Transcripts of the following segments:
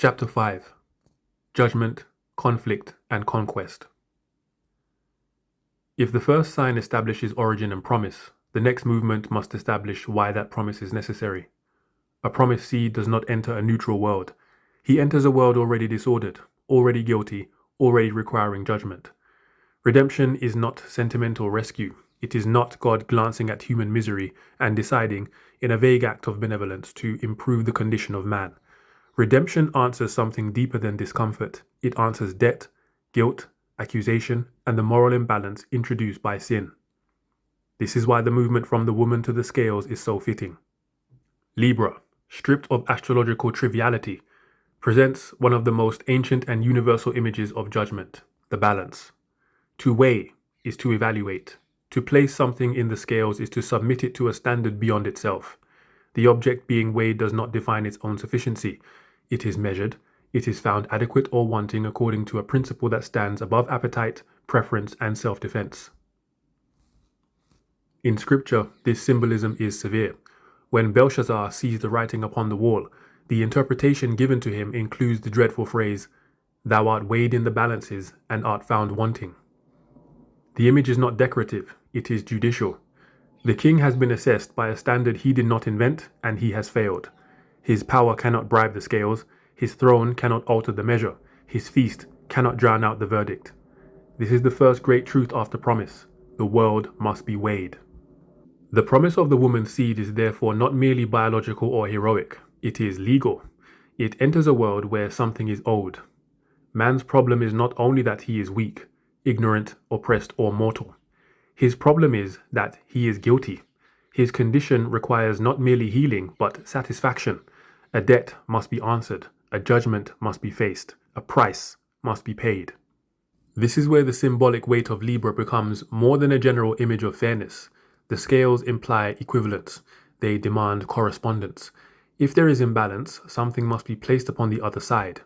Chapter 5 Judgment, Conflict, and Conquest. If the first sign establishes origin and promise, the next movement must establish why that promise is necessary. A promised seed does not enter a neutral world. He enters a world already disordered, already guilty, already requiring judgment. Redemption is not sentimental rescue. It is not God glancing at human misery and deciding, in a vague act of benevolence, to improve the condition of man. Redemption answers something deeper than discomfort. It answers debt, guilt, accusation, and the moral imbalance introduced by sin. This is why the movement from the woman to the scales is so fitting. Libra, stripped of astrological triviality, presents one of the most ancient and universal images of judgment, the balance. To weigh is to evaluate. To place something in the scales is to submit it to a standard beyond itself. The object being weighed does not define its own sufficiency. It is measured. It is found adequate or wanting according to a principle that stands above appetite, preference, and self-defense. In scripture, this symbolism is severe. When Belshazzar sees the writing upon the wall, the interpretation given to him includes the dreadful phrase, "Thou art weighed in the balances and art found wanting." The image is not decorative, it is judicial. The king has been assessed by a standard he did not invent, and he has failed. His power cannot bribe the scales, his throne cannot alter the measure, his feast cannot drown out the verdict. This is the first great truth after promise. The world must be weighed. The promise of the woman's seed is therefore not merely biological or heroic, it is legal. It enters a world where something is owed. Man's problem is not only that he is weak, ignorant, oppressed, or mortal. His problem is that he is guilty. His condition requires not merely healing, but satisfaction. A debt must be answered. A judgment must be faced. A price must be paid. This is where the symbolic weight of Libra becomes more than a general image of fairness. The scales imply equivalence. They demand correspondence. If there is imbalance, something must be placed upon the other side.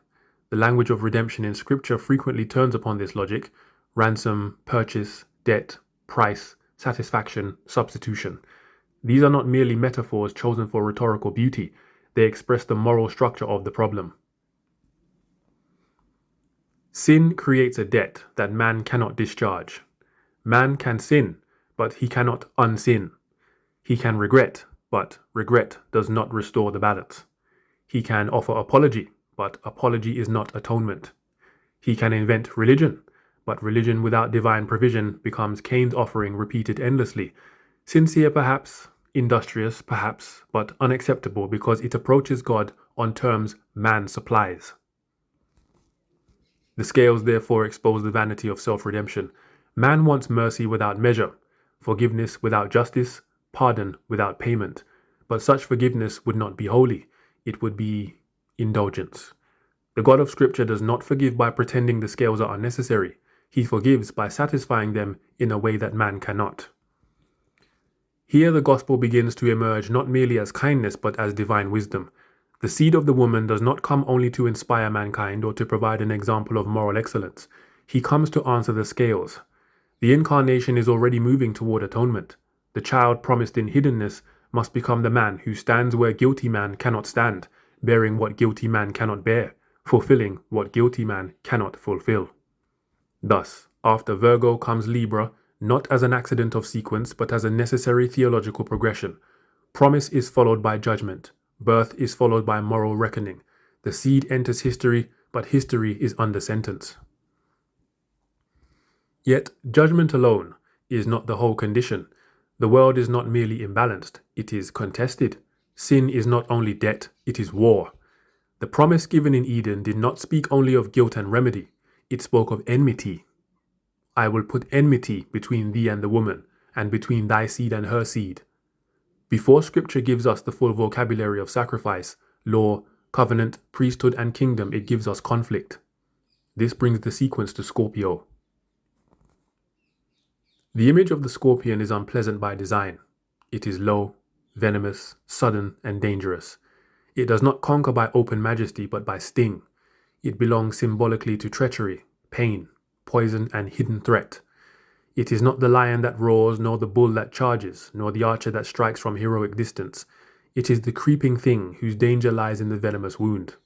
The language of redemption in Scripture frequently turns upon this logic: ransom, purchase, debt, price, satisfaction, substitution. These are not merely metaphors chosen for rhetorical beauty. They express the moral structure of the problem. Sin creates a debt that man cannot discharge. Man can sin, but he cannot unsin. He can regret, but regret does not restore the balance. He can offer apology, but apology is not atonement. He can invent religion, but religion without divine provision becomes Cain's offering repeated endlessly. Sincere perhaps, industrious perhaps, but unacceptable because it approaches God on terms man supplies. The scales therefore expose the vanity of self-redemption. Man wants mercy without measure, forgiveness without justice, pardon without payment. But such forgiveness would not be holy. It would be indulgence. The God of Scripture does not forgive by pretending the scales are unnecessary. He forgives by satisfying them in a way that man cannot. Here the gospel begins to emerge not merely as kindness but as divine wisdom. The seed of the woman does not come only to inspire mankind or to provide an example of moral excellence. He comes to answer the scales. The incarnation is already moving toward atonement. The child promised in hiddenness must become the man who stands where guilty man cannot stand, bearing what guilty man cannot bear, fulfilling what guilty man cannot fulfill. Thus, after Virgo comes Libra, not as an accident of sequence, but as a necessary theological progression. Promise is followed by judgment. Birth is followed by moral reckoning. The seed enters history, but history is under sentence. Yet, judgment alone is not the whole condition. The world is not merely imbalanced, it is contested. Sin is not only debt, it is war. The promise given in Eden did not speak only of guilt and remedy. It spoke of enmity. I will put enmity between thee and the woman, and between thy seed and her seed. Before Scripture gives us the full vocabulary of sacrifice, law, covenant, priesthood, and kingdom, it gives us conflict. This brings the sequence to Scorpio. The image of the scorpion is unpleasant by design. It is low, venomous, sudden, and dangerous. It does not conquer by open majesty, but by sting. It belongs symbolically to treachery, pain, poison, and hidden threat. It is not the lion that roars, nor the bull that charges, nor the archer that strikes from heroic distance. It is the creeping thing whose danger lies in the venomous wound.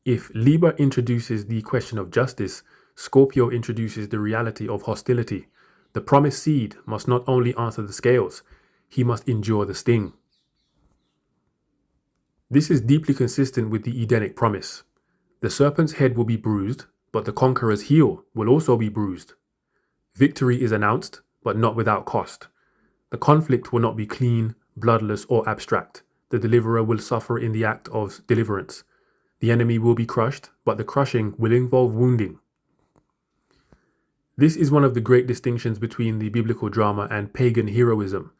If Libra introduces the question of justice, Scorpio introduces the reality of hostility. The promised seed must not only answer the scales, he must endure the sting. This is deeply consistent with the Edenic promise. The serpent's head will be bruised, but the conqueror's heel will also be bruised. Victory is announced, but not without cost. The conflict will not be clean, bloodless, or abstract. The deliverer will suffer in the act of deliverance. The enemy will be crushed, but the crushing will involve wounding. This is one of the great distinctions between the biblical drama and pagan heroism.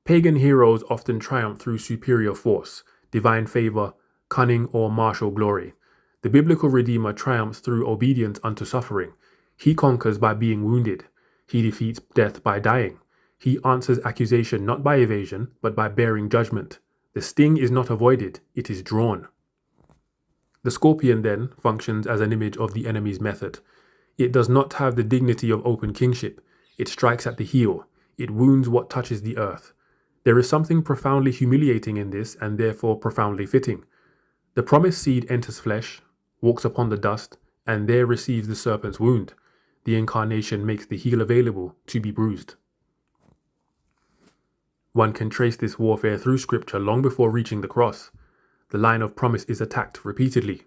Pagan heroes often triumph through superior force, divine favor, cunning, or martial glory. The biblical Redeemer triumphs through obedience unto suffering. He conquers by being wounded. He defeats death by dying. He answers accusation not by evasion, but by bearing judgment. The sting is not avoided, it is drawn. The scorpion then functions as an image of the enemy's method. It does not have the dignity of open kingship. It strikes at the heel. It wounds what touches the earth. There is something profoundly humiliating in this, and therefore profoundly fitting. The promised seed enters flesh, walks upon the dust, and there receives the serpent's wound. The incarnation makes the heel available to be bruised. One can trace this warfare through scripture long before reaching the cross. The line of promise is attacked repeatedly.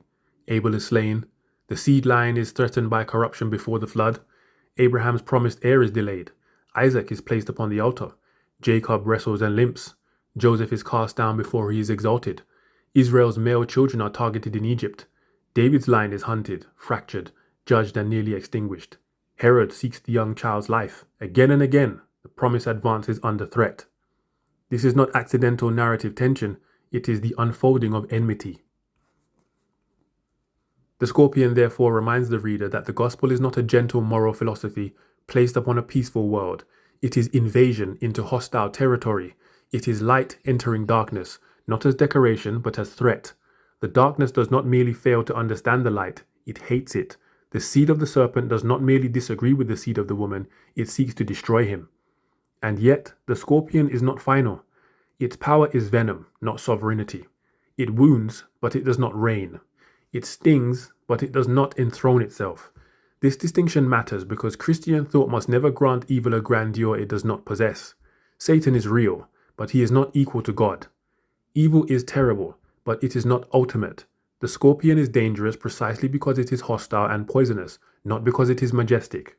Abel is slain. The seed line is threatened by corruption before the flood. Abraham's promised heir is delayed. Isaac is placed upon the altar. Jacob wrestles and limps. Joseph is cast down before he is exalted. Israel's male children are targeted in Egypt. David's line is hunted, fractured, judged, and nearly extinguished. Herod seeks the young child's life. Again and again, the promise advances under threat. This is not accidental narrative tension, it is the unfolding of enmity. The scorpion therefore reminds the reader that the gospel is not a gentle moral philosophy placed upon a peaceful world. It is invasion into hostile territory. It is light entering darkness, not as decoration but as threat. The darkness does not merely fail to understand the light, it hates it. The seed of the serpent does not merely disagree with the seed of the woman, it seeks to destroy him. And yet, the scorpion is not final. Its power is venom, not sovereignty. It wounds, but it does not reign. It stings, but it does not enthrone itself. This distinction matters because Christian thought must never grant evil a grandeur it does not possess. Satan is real, but he is not equal to God. Evil is terrible, but it is not ultimate. The scorpion is dangerous precisely because it is hostile and poisonous, not because it is majestic.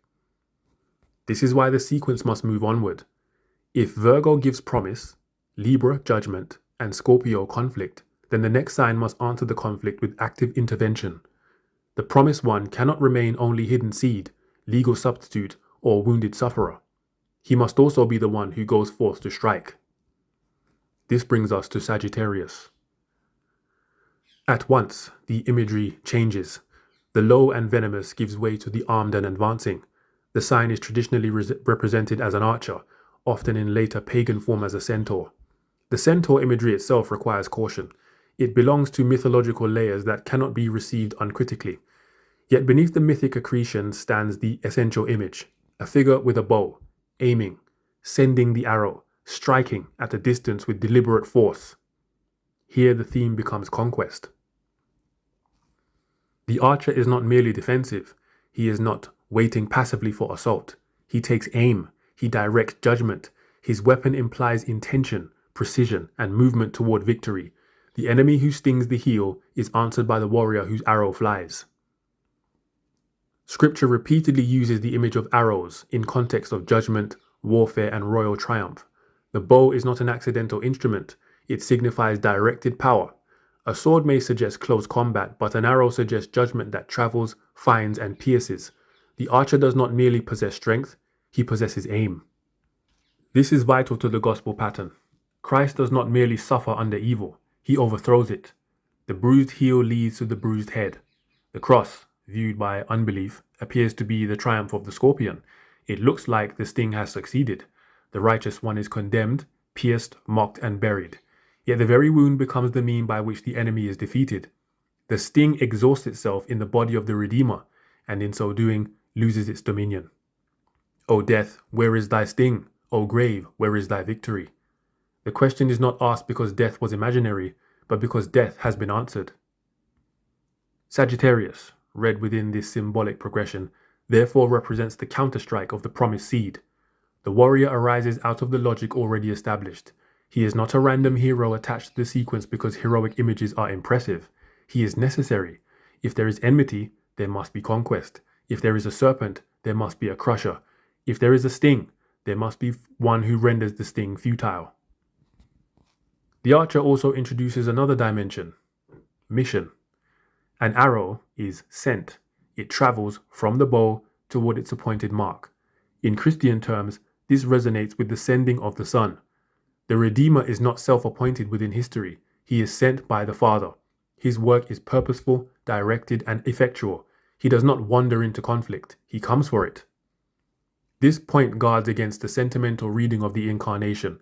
This is why the sequence must move onward. If Virgo gives promise, Libra judgment, and Scorpio conflict, then the next sign must answer the conflict with active intervention. The promised one cannot remain only hidden seed, legal substitute, or wounded sufferer. He must also be the one who goes forth to strike. This brings us to Sagittarius. At once, the imagery changes. The low and venomous gives way to the armed and advancing. The sign is traditionally represented as an archer, often in later pagan form as a centaur. The centaur imagery itself requires caution. It belongs to mythological layers that cannot be received uncritically. Yet beneath the mythic accretion stands the essential image, a figure with a bow, aiming, sending the arrow, striking at a distance with deliberate force. Here the theme becomes conquest. The archer is not merely defensive. He is not waiting passively for assault. He takes aim. He directs judgment. His weapon implies intention, precision, and movement toward victory. The enemy who stings the heel is answered by the warrior whose arrow flies. Scripture repeatedly uses the image of arrows in context of judgment, warfare, and royal triumph. The bow is not an accidental instrument. It signifies directed power. A sword may suggest close combat, but an arrow suggests judgment that travels, finds, and pierces. The archer does not merely possess strength, he possesses aim. This is vital to the gospel pattern. Christ does not merely suffer under evil, he overthrows it. The bruised heel leads to the bruised head. The cross, viewed by unbelief, appears to be the triumph of the scorpion. It looks like the sting has succeeded. The righteous one is condemned, pierced, mocked, and buried. Yet the very wound becomes the mean by which the enemy is defeated. The sting exhausts itself in the body of the Redeemer, and in so doing, loses its dominion. O death, where is thy sting? O grave, where is thy victory? The question is not asked because death was imaginary, but because death has been answered. Sagittarius, read within this symbolic progression, therefore represents the counterstrike of the promised seed. The warrior arises out of the logic already established. He is not a random hero attached to the sequence because heroic images are impressive. He is necessary. If there is enmity, there must be conquest. If there is a serpent, there must be a crusher. If there is a sting, there must be one who renders the sting futile. The archer also introduces another dimension, mission. An arrow is sent. It travels from the bow toward its appointed mark. In Christian terms, this resonates with the sending of the Son. The Redeemer is not self-appointed within history. He is sent by the Father. His work is purposeful, directed, and effectual. He does not wander into conflict. He comes for it. This point guards against the sentimental reading of the Incarnation.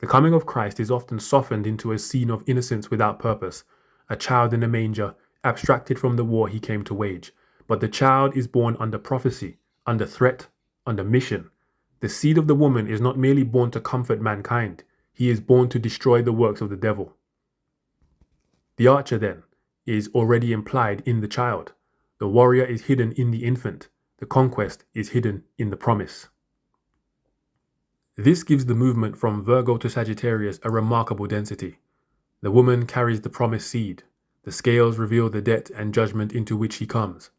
The coming of Christ is often softened into a scene of innocence without purpose, a child in a manger, abstracted from the war he came to wage. But the child is born under prophecy, under threat, under mission. The seed of the woman is not merely born to comfort mankind. He is born to destroy the works of the devil. The archer, then, is already implied in the child. The warrior is hidden in the infant. The conquest is hidden in the promise. This gives the movement from Virgo to Sagittarius a remarkable density. The woman carries the promised seed. The scales reveal the debt and judgment into which he comes.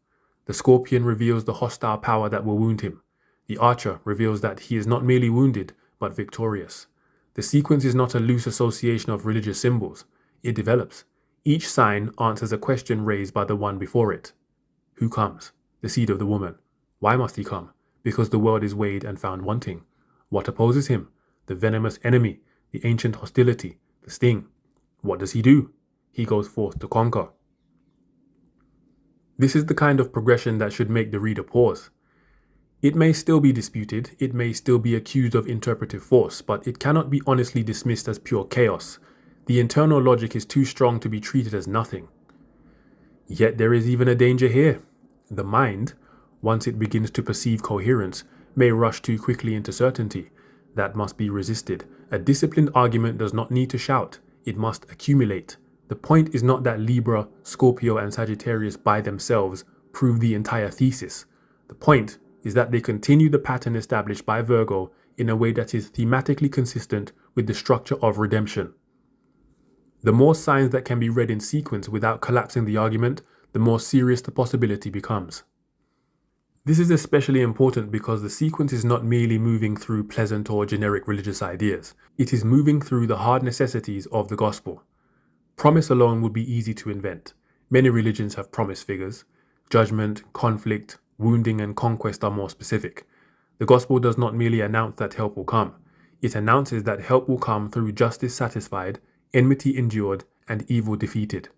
The scorpion reveals the hostile power that will wound him. The archer reveals that he is not merely wounded, but victorious. The sequence is not a loose association of religious symbols. It develops. Each sign answers a question raised by the one before it. Who comes? The seed of the woman. Why must he come? Because the world is weighed and found wanting. What opposes him? The venomous enemy, the ancient hostility, the sting. What does he do? He goes forth to conquer. This is the kind of progression that should make the reader pause. It may still be disputed, it may still be accused of interpretive force, but it cannot be honestly dismissed as pure chaos. The internal logic is too strong to be treated as nothing. Yet there is even a danger here. The mind, once it begins to perceive coherence, may rush too quickly into certainty. That must be resisted. A disciplined argument does not need to shout, it must accumulate. The point is not that Libra, Scorpio, and Sagittarius by themselves prove the entire thesis. The point is that they continue the pattern established by Virgo in a way that is thematically consistent with the structure of redemption. The more signs that can be read in sequence without collapsing the argument, the more serious the possibility becomes. This is especially important because the sequence is not merely moving through pleasant or generic religious ideas. It is moving through the hard necessities of the gospel. Promise alone would be easy to invent. Many religions have promise figures. Judgment, conflict, wounding, and conquest are more specific. The gospel does not merely announce that help will come. It announces that help will come through justice satisfied, enmity endured, and evil defeated.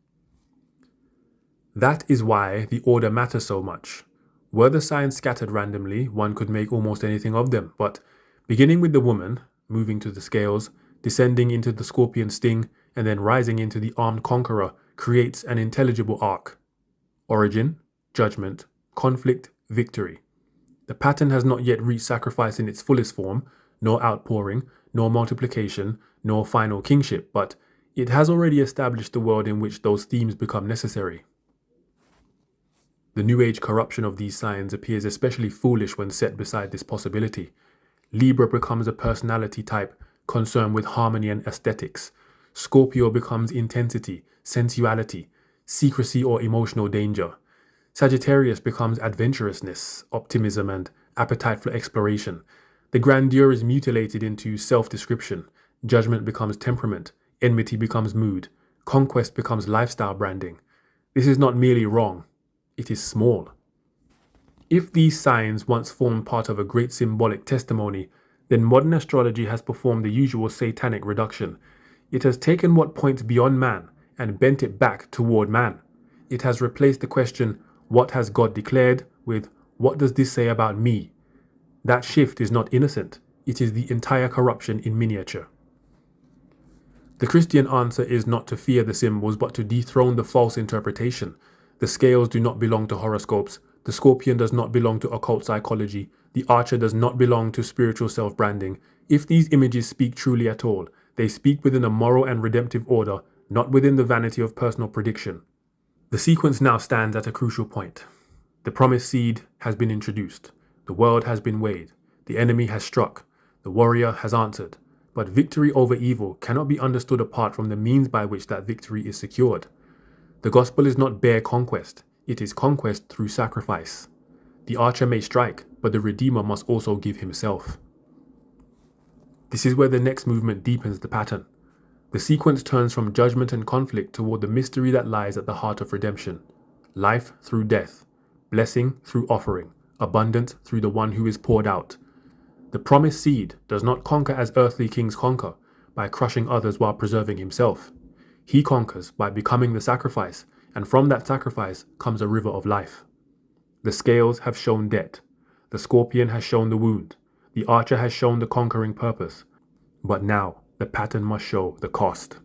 That is why the order matters so much. Were the signs scattered randomly, one could make almost anything of them, but beginning with the woman, moving to the scales, descending into the scorpion sting, and then rising into the armed conqueror creates an intelligible arc. Origin, judgment, conflict, victory. The pattern has not yet reached sacrifice in its fullest form, nor outpouring, nor multiplication, nor final kingship, but it has already established the world in which those themes become necessary. The New Age corruption of these signs appears especially foolish when set beside this possibility. Libra becomes a personality type concerned with harmony and aesthetics. Scorpio becomes intensity, sensuality, secrecy or emotional danger. Sagittarius becomes adventurousness, optimism, and appetite for exploration. The grandeur is mutilated into self-description. Judgment becomes temperament. Enmity becomes mood. Conquest becomes lifestyle branding. This is not merely wrong. It is small. If these signs once formed part of a great symbolic testimony, then modern astrology has performed the usual satanic reduction. It has taken what points beyond man and bent it back toward man. It has replaced the question, what has God declared, with what does this say about me? That shift is not innocent. It is the entire corruption in miniature. The Christian answer is not to fear the symbols, but to dethrone the false interpretation. The scales do not belong to horoscopes. The scorpion does not belong to occult psychology. The archer does not belong to spiritual self-branding. If these images speak truly at all, they speak within a moral and redemptive order, not within the vanity of personal prediction. The sequence now stands at a crucial point. The promised seed has been introduced. The world has been weighed. The enemy has struck. The warrior has answered. But victory over evil cannot be understood apart from the means by which that victory is secured. The gospel is not bare conquest. It is conquest through sacrifice. The archer may strike, but the Redeemer must also give himself. This is where the next movement deepens the pattern. The sequence turns from judgment and conflict toward the mystery that lies at the heart of redemption. Life through death, blessing through offering, abundance through the one who is poured out. The promised seed does not conquer as earthly kings conquer, by crushing others while preserving himself. He conquers by becoming the sacrifice, and from that sacrifice comes a river of life. The scales have shown debt. The scorpion has shown the wound. The archer has shown the conquering purpose. But now, the pattern must show the cost.